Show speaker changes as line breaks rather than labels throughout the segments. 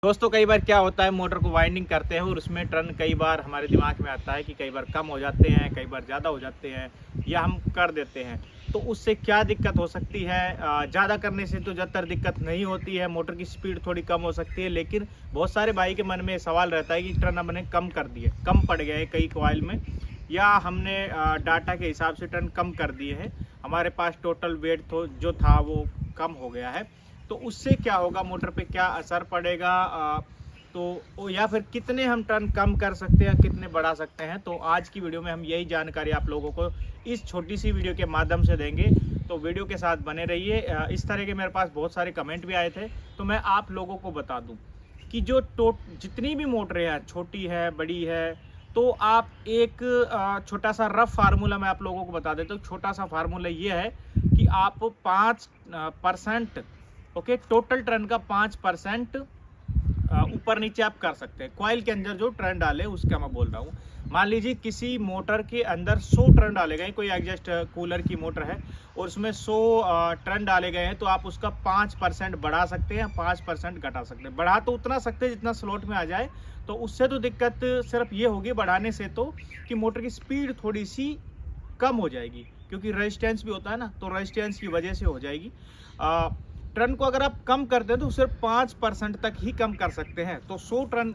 दोस्तों कई बार क्या होता है, मोटर को वाइंडिंग करते हैं और उसमें टर्न कई बार हमारे दिमाग में आता है कि कई बार कम हो जाते हैं, कई बार ज़्यादा हो जाते हैं या हम कर देते हैं। तो उससे क्या दिक्कत हो सकती है? ज़्यादा करने से तो ज़्यादातर दिक्कत नहीं होती है, मोटर की स्पीड थोड़ी कम हो सकती है, लेकिन बहुत सारे भाई के मन में सवाल रहता है कि टर्न हमने कम कर दिए, कम पड़ गए कई कॉइल में, या हमने डाटा के हिसाब से टर्न कम कर दिए हैं, हमारे पास टोटल वेट जो था वो कम हो गया है। तो उससे क्या होगा, मोटर पे क्या असर पड़ेगा, या फिर कितने हम टर्न कम कर सकते हैं, कितने बढ़ा सकते हैं। तो आज की वीडियो में हम यही जानकारी आप लोगों को इस छोटी सी वीडियो के माध्यम से देंगे, तो वीडियो के साथ बने रहिए। इस तरह के मेरे पास बहुत सारे कमेंट भी आए थे, तो मैं आप लोगों को बता दूं कि जितनी भी मोटरें हैं, छोटी है बड़ी है, तो आप एक छोटा सा रफ फार्मूला मैं आप लोगों को बता देता हूँ। छोटा सा फार्मूला ये है कि आप 5% ओके, टोटल टर्न का 5% ऊपर नीचे आप कर सकते हैं। कॉइल के अंदर जो टर्न डाले उसका मैं बोल रहा हूँ। मान लीजिए किसी मोटर के अंदर 100 टर्न डाले गए, कोई एग्जस्ट कूलर की मोटर है और उसमें 100 टर्न डाले गए हैं, तो आप उसका 5% बढ़ा सकते हैं, 5% घटा सकते हैं। बढ़ा तो उतना सकते हैं जितना स्लॉट में आ जाए। तो उससे तो दिक्कत सिर्फ ये होगी बढ़ाने से, तो कि मोटर की स्पीड थोड़ी सी कम हो जाएगी, क्योंकि रेजिस्टेंस भी होता है ना, तो रेजिस्टेंस की वजह से हो जाएगी। टर्न को अगर आप कम करते हैं तो सिर्फ 5% तक ही कम कर सकते हैं। तो 100 टर्न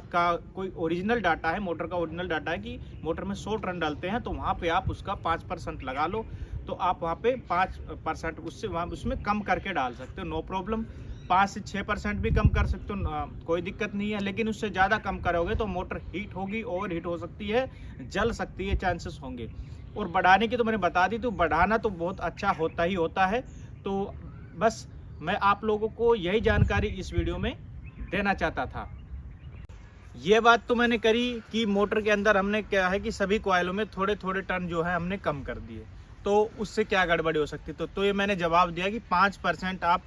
का कोई ओरिजिनल डाटा है, मोटर का ओरिजिनल डाटा है कि मोटर में 100 टर्न डालते हैं, तो वहाँ पे आप उसका 5% लगा लो, तो आप वहाँ पे 5% उसमें कम करके डाल सकते हो, नो प्रॉब्लम। 5 से 6% भी कम कर सकते हो, कोई दिक्कत नहीं है। लेकिन उससे ज़्यादा कम करोगे तो मोटर हीट होगी, ओवर हीट हो सकती है, जल सकती है, चांसेस होंगे। और बढ़ाने की तो मैंने बता दी, तो बढ़ाना तो बहुत अच्छा होता ही होता है। तो बस मैं आप लोगों को यही जानकारी इस वीडियो में देना चाहता था। ये बात तो मैंने करी कि मोटर के अंदर हमने क्या है कि सभी कॉइलों में थोड़े थोड़े टर्न जो है हमने कम कर दिए, तो उससे क्या गड़बड़ी हो सकती। तो ये मैंने जवाब दिया कि 5% आप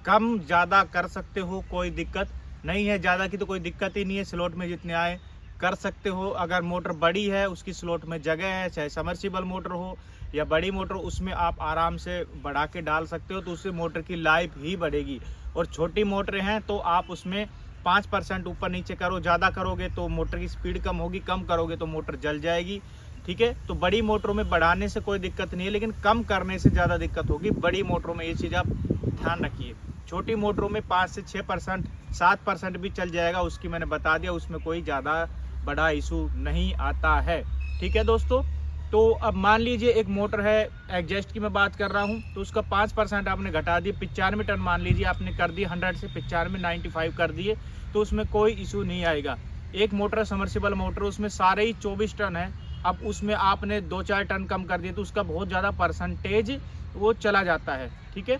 कम ज़्यादा कर सकते हो, कोई दिक्कत नहीं है। ज़्यादा की तो कोई दिक्कत ही नहीं है, स्लॉट में जितने आए कर सकते हो। अगर मोटर बड़ी है, उसकी स्लॉट में जगह है, चाहे समर्सिबल मोटर हो या बड़ी मोटर, उसमें आप आराम से बढ़ा के डाल सकते हो, तो उससे मोटर की लाइफ ही बढ़ेगी। और छोटी मोटरें हैं तो आप उसमें 5% ऊपर नीचे करो, ज़्यादा करोगे तो मोटर की स्पीड कम होगी, कम करोगे तो मोटर जल जाएगी। ठीक है, तो बड़ी मोटरों में बढ़ाने से कोई दिक्कत नहीं है, लेकिन कम करने से ज़्यादा दिक्कत होगी। बड़ी मोटरों में ये चीज़ आप ध्यान रखिए। छोटी मोटरों में 5 से 6%, 7% भी चल जाएगा, उसकी मैंने बता दिया, उसमें कोई ज़्यादा बड़ा इशू नहीं आता है। ठीक है दोस्तों, तो अब मान लीजिए एक मोटर है, एग्जस्ट की मैं बात कर रहा हूँ, तो उसका 5% आपने घटा दिए, 95 टन मान लीजिए आपने कर दिए, 100 से 95 95 कर दिए, तो उसमें कोई इशू नहीं आएगा। एक मोटर है समर्सिबल मोटर, उसमें सारे ही 24 टन है, अब उसमें आपने 2-4 टन कम कर दिए, तो उसका बहुत ज़्यादा परसेंटेज वो चला जाता है। ठीक है,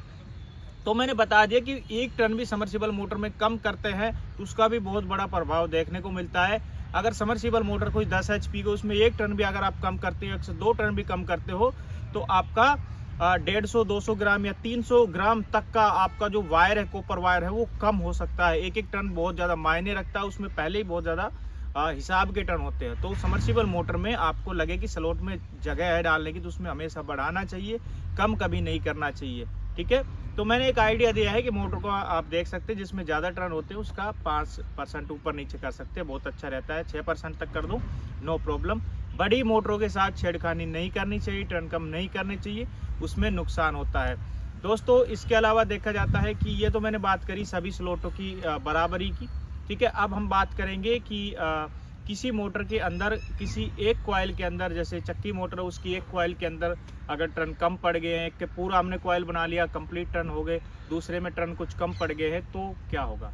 तो मैंने बता दिया कि 1 टन भी समर्सिबल मोटर में कम करते हैं तो उसका भी बहुत बड़ा प्रभाव देखने को मिलता है। अगर समर्सिबल मोटर कोई 10 HP को, उसमें 1 टन भी अगर आप कम करते हो, 1 से 2 टन भी कम करते हो, तो आपका 150-200 ग्राम या 300 ग्राम तक का आपका जो वायर है, कॉपर वायर है, वो कम हो सकता है। एक टन बहुत ज़्यादा मायने रखता है, उसमें पहले ही बहुत ज़्यादा हिसाब के टन होते हैं। तो समर्सिबल मोटर में आपको लगे कि स्लॉट में जगह है डालने की, तो उसमें हमेशा बढ़ाना चाहिए, कम कभी नहीं करना चाहिए। ठीक है, तो मैंने एक आइडिया दिया है कि मोटर को आप देख सकते हैं, जिसमें ज़्यादा टर्न होते हैं उसका 5% ऊपर नीचे कर सकते हैं, बहुत अच्छा रहता है। 6% तक कर दो, नो प्रॉब्लम। बड़ी मोटरों के साथ छेड़खानी नहीं करनी चाहिए, टर्न कम नहीं करनी चाहिए, उसमें नुकसान होता है। दोस्तों इसके अलावा देखा जाता है कि ये तो मैंने बात करी सभी स्लॉटों की बराबरी की। ठीक है, अब हम बात करेंगे कि किसी मोटर के अंदर, किसी एक कॉइल के अंदर, जैसे चक्की मोटर है उसकी एक कॉइल के अंदर अगर टर्न कम पड़ गए हैं, कि पूरा हमने कॉइल बना लिया, कंप्लीट टर्न हो गए, दूसरे में टर्न कुछ कम पड़ गए हैं, तो क्या होगा।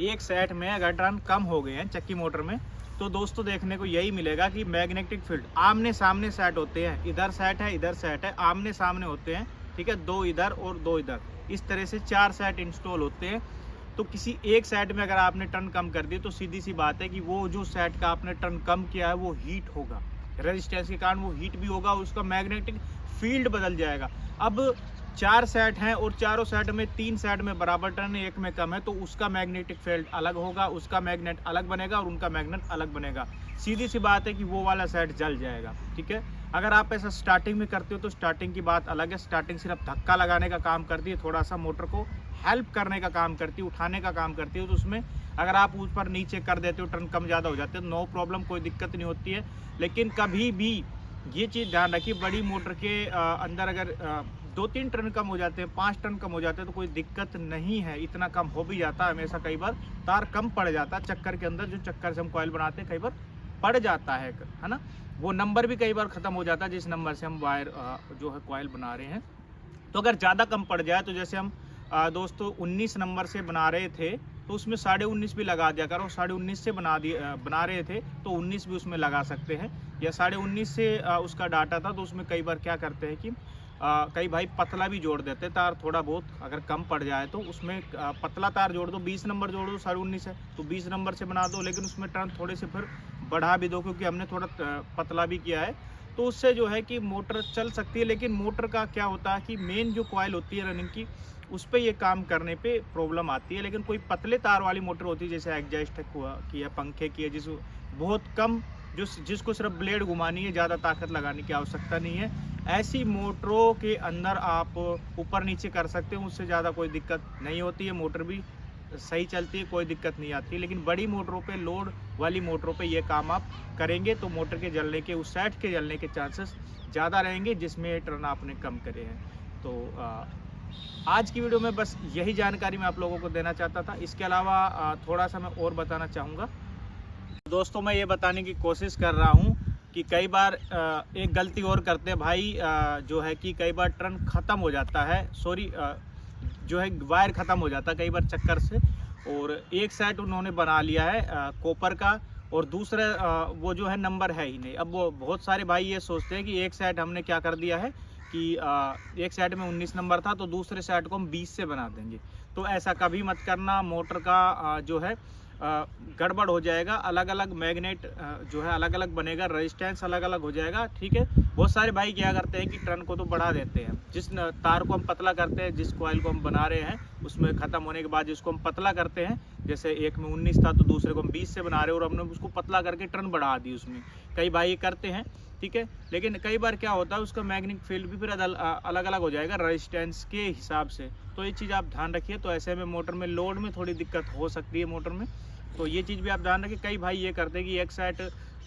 एक सेट में अगर टर्न कम हो गए हैं चक्की मोटर में, तो दोस्तों देखने को यही मिलेगा कि मैग्नेटिक फील्ड आमने सामने सेट होते हैं, इधर सेट है, इधर सेट है, आमने सामने होते हैं। ठीक है, 2 इधर और 2 इधर, इस तरह से 4 सेट इंस्टॉल होते हैं। तो किसी एक सेट में अगर आपने टर्न कम कर दी, तो सीधी सी बात है कि वो जो सेट का आपने टर्न कम किया है वो हीट होगा, रेजिस्टेंस के कारण वो हीट भी होगा, उसका मैग्नेटिक फील्ड बदल जाएगा। अब 4 सेट हैं और चारों सेट में 3 सेट में बराबर टर्न है, एक में कम है, तो उसका मैग्नेटिक फील्ड अलग होगा, उसका मैग्नेट अलग बनेगा और उनका मैग्नेट अलग बनेगा। सीधी सी बात है कि वो वाला सेट जल जाएगा। ठीक है, अगर आप ऐसा स्टार्टिंग में करते हो तो स्टार्टिंग की बात अलग है, स्टार्टिंग सिर्फ धक्का लगाने का काम करती है, थोड़ा सा मोटर को हेल्प करने का काम करती है, उठाने का काम करती है। तो उसमें अगर आप ऊपर नीचे कर देते हो, टर्न कम ज़्यादा हो जाते हैं, नो प्रॉब्लम, कोई दिक्कत नहीं होती है। लेकिन कभी भी ये चीज़ ध्यान रखिए, बड़ी मोटर के अंदर अगर 2-3 टर्न कम हो जाते हैं, 5 टर्न कम हो जाते हैं तो कोई दिक्कत नहीं है। इतना कम हो भी जाता है हमेशा, कई बार तार कम पड़ जाता है चक्कर के अंदर, जो चक्कर से हम कॉइल बनाते हैं कई बार पड़ जाता है ना। वो नंबर भी कई बार ख़त्म हो जाता है जिस नंबर से हम वायर जो है कॉइल बना रहे हैं। तो अगर ज़्यादा कम पड़ जाए, तो जैसे हम दोस्तों 19 नंबर से बना रहे थे तो उसमें 19.5 भी लगा दिया करो। 19.5 से बना रहे थे तो 19 भी उसमें लगा सकते हैं, या 19.5 से उसका डाटा था तो उसमें कई बार क्या करते हैं कि कई भाई पतला भी जोड़ देते हैं तार, थोड़ा बहुत अगर कम पड़ जाए तो उसमें पतला तार जोड़ दो, 20 नंबर जोड़ दो, 19.5 है तो 20 नंबर से बना दो, लेकिन उसमें टर्न थोड़े से फिर बढ़ा भी दो, क्योंकि हमने थोड़ा पतला भी किया है। तो उससे जो है कि मोटर चल सकती है। लेकिन मोटर का क्या होता है कि मेन जो कॉइल होती है रनिंग की, उस पर ये काम करने पे प्रॉब्लम आती है। लेकिन कोई पतले तार वाली मोटर होती है, जैसे एग्जॉस्ट की है, पंखे की है, जिस बहुत कम जिसको सिर्फ ब्लेड घुमानी है, ज़्यादा ताकत लगाने की आवश्यकता नहीं है, ऐसी मोटरों के अंदर आप ऊपर नीचे कर सकते हो, उससे ज़्यादा कोई दिक्कत नहीं होती है, मोटर भी सही चलती है, कोई दिक्कत नहीं आती। लेकिन बड़ी मोटरों पे, लोड वाली मोटरों पे ये काम आप करेंगे तो मोटर के जलने के, उस साइड के जलने के चांसेस ज़्यादा रहेंगे जिसमें टर्न आपने कम करे हैं। तो आज की वीडियो में बस यही जानकारी मैं आप लोगों को देना चाहता था। इसके अलावा थोड़ा सा मैं और बताना चाहूँगा। दोस्तों, मैं ये बताने की कोशिश कर रहा हूँ कि कई बार एक गलती और करते हैं भाई, जो है कि कई बार टर्न ख़त्म हो जाता है, जो है वायर ख़त्म हो जाता है कई बार चक्कर से, और एक सेट उन्होंने बना लिया है कॉपर का, और दूसरा वो जो है नंबर है ही नहीं। अब वो बहुत सारे भाई ये सोचते हैं कि एक सेट हमने क्या कर दिया है कि एक सेट में 19 नंबर था तो दूसरे सेट को हम 20 से बना देंगे। तो ऐसा कभी मत करना, मोटर का जो है गड़बड़ हो जाएगा। अलग अलग मैग्नेट जो है अलग अलग बनेगा, रेजिस्टेंस अलग अलग हो जाएगा, ठीक है। बहुत सारे भाई क्या करते हैं कि टर्न को तो बढ़ा देते हैं, जिस तार को हम पतला करते हैं, जिस कॉइल को हम बना रहे हैं उसमें ख़त्म होने के बाद जिसको हम पतला करते हैं, जैसे एक में 19 था तो दूसरे को हम 20 से बना रहे हैं और हमने उसको पतला करके टर्न बढ़ा दी उसमें, कई भाई ये करते हैं, ठीक है। लेकिन कई बार क्या होता है उसका मैग्नेटिक फील्ड भी फिर अलग अलग हो जाएगा रेजिस्टेंस के हिसाब से। तो ये चीज़ आप ध्यान रखिए। तो ऐसे में मोटर में लोड में थोड़ी दिक्कत हो सकती है मोटर में, तो ये चीज़ भी आप ध्यान रखिए। कई भाई ये करते हैं कि एक सेट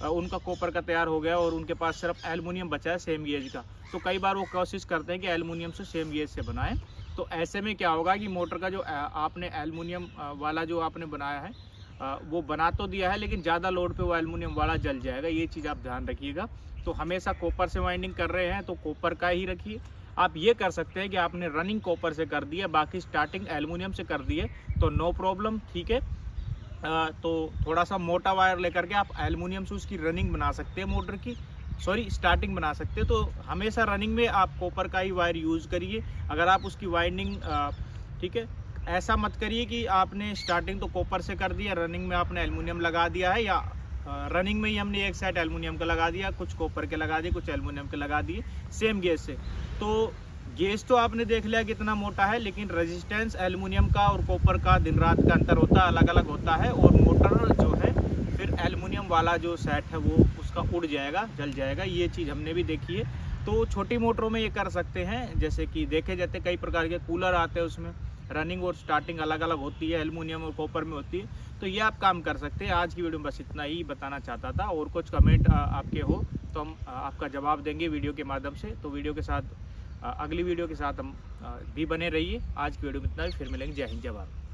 उनका कॉपर का तैयार हो गया और उनके पास सिर्फ एल्युमिनियम बचा है सेम गेज का, तो कई बार वो कोशिश करते हैं कि एल्युमिनियम से सेम गेज से बनाएं। तो ऐसे में क्या होगा कि मोटर का जो आपने एल्युमिनियम वाला जो आपने बनाया है वो बना तो दिया है, लेकिन ज़्यादा लोड पे वो एल्युमिनियम वाला जल जाएगा। ये चीज़ आप ध्यान रखिएगा। तो हमेशा कॉपर से वाइंडिंग कर रहे हैं तो कॉपर का ही रखिए। आप ये कर सकते हैं कि आपने रनिंग कॉपर से कर दिया, बाकी स्टार्टिंग एल्युमिनियम से कर दिए तो नो प्रॉब्लम, ठीक है। तो थोड़ा सा मोटा वायर लेकर के आप एल्युमिनियम से उसकी रनिंग बना सकते हैं, मोटर की स्टार्टिंग बना सकते हैं। तो हमेशा रनिंग में आप कॉपर का ही वायर यूज़ करिए। अगर आप उसकी वाइंडिंग, ठीक है, ऐसा मत करिए कि आपने स्टार्टिंग तो कॉपर से कर दिया, रनिंग में आपने एल्युमिनियम लगा दिया है, या रनिंग में ही हमने एक साइड एल्युमिनियम का लगा दिया, कुछ कॉपर के लगा दिए, कुछ एल्युमिनियम के लगा दिए सेम गेज से। तो गेज तो आपने देख लिया कितना मोटा है, लेकिन रेजिस्टेंस एल्युमिनियम का और कॉपर का दिन रात का अंतर होता है, अलग अलग होता है। और मोटर जो है फिर एल्युमिनियम वाला जो सेट है वो उसका उड़ जाएगा, जल जाएगा। ये चीज़ हमने भी देखी है। तो छोटी मोटरों में ये कर सकते हैं, जैसे कि देखे जाते कई प्रकार के कूलर आते हैं, उसमें रनिंग और स्टार्टिंग अलग अलग होती है, एल्युमिनियम और कॉपर में होती है। तो ये आप काम कर सकते हैं। आज की वीडियो में बस इतना ही बताना चाहता था, और कुछ कमेंट आपके हो तो हम आपका जवाब देंगे वीडियो के माध्यम से। तो वीडियो के साथ अगली वीडियो के साथ हम भी बने रहिए। आज की वीडियो में इतना ही, फिर मिलेंगे। जय हिंद, जय भारत।